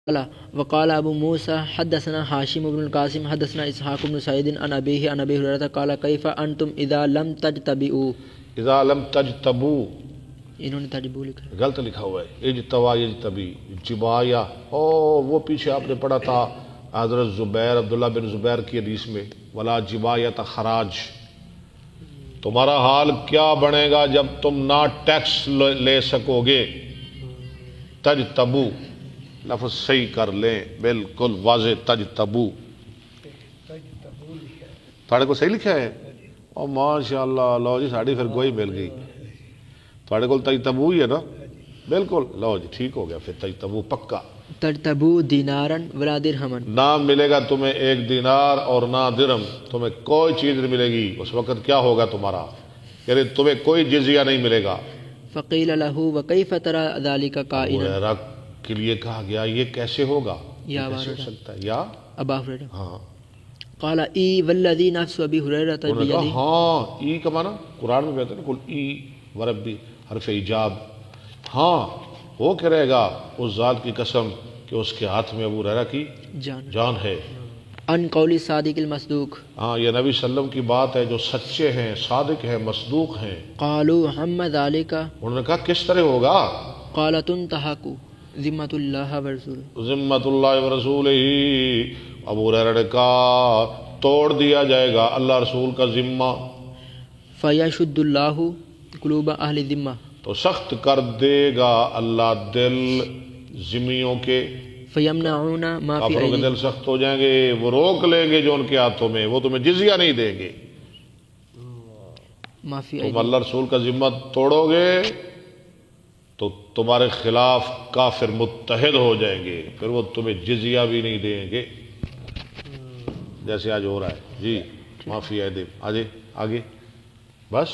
قال وقال ابو موسى حدثنا هاشم بن القاسم حدثنا اسحاق بن سعيد عن ابيه عن ابي هريرة قال كيف انتم اذا لم تجتبئوا اذا لم تجتبوا، انہوں نے تجبو لکھا ہے، غلط لکھا ہوا ہے اجتوا یجتبی جبایا، وہ پیچھے آپ نے پڑھا تھا حضرت زبیر عبداللہ بن زبیر کی حدیث میں ولا جبایت خراج، تمہارا حال کیا بنے گا جب تم نہ ٹیکس لے سکو گے. تجتبو لفظ صحیح کر لیں، بالکل واضح. تجتبو تھوڑے کو صحیح لکھا ہے، اور ماشاء اللہ لو جی ساڑی پھر گوئی مل گئی. تھوڑے کو تجتبو ہی ہے نا، بالکل لو جی ٹھیک ہو گیا. پھر تجتبو پکا. تجتبو دینارن ولا درہمن، نہ ملے گا تمہیں ایک دینار اور نہ درہم، تمہیں کوئی چیز نہیں ملے گی. اس وقت کیا ہوگا تمہارا، یعنی تمہیں کوئی جزیہ نہیں ملے گا. فقیل له وکیف ترى ذلك ابو قائلا، ہریرہ کے لیے کہا گیا یہ کیسے ہوگا، یہ یا کیسے ہو ابا سکتا ہے. یا ابا ہریرہ ہاں، قال ای والذی نفس ابی ہریرہ انہوں نے کہا بیدہ، ہاں. ای کا معنی قرآن میں کہتے ہیں کل ای وربی حرف ایجاب. ہاں وہ کرے گا اس ذات کی قسم کہ اس کے ہاتھ میں ابو ہریرہ کی جان جان ہے. ان قول صادق المصدوق، ہاں یہ نبی صلی اللہ علیہ وسلم کی بات ہے جو سچے ہیں، صادق ہیں، مصدوق ہیں. قالوا ہم ذلك انہوں نے کہا کس طرح ہوگا. قال تنتهك ذمۃ اللہ ورسولہ، ذمۃ اللہ ورسولہ، ابو ہریرہ نے کہا توڑ دیا جائے گا اللہ رسول کا ذمہ، فیشد اللہ قلوب اہل الذمہ، تو سخت کر دے گا اللہ دل ذمیوں کے. فیمنعون ما فی کافروں کے ایدیہم، دل سخت ہو جائیں گے، وہ روک لیں گے جو ان کے ہاتھوں میں، وہ تمہیں جزیہ نہیں دیں گے. ما فی تم ایدیہم، اللہ رسول کا ذمہ توڑو گے تو تمہارے خلاف کافر متحد ہو جائیں گے، پھر وہ تمہیں جزیہ بھی نہیں دیں گے جیسے آج ہو رہا ہے. جی معافی ہے دے آگے آگے بس.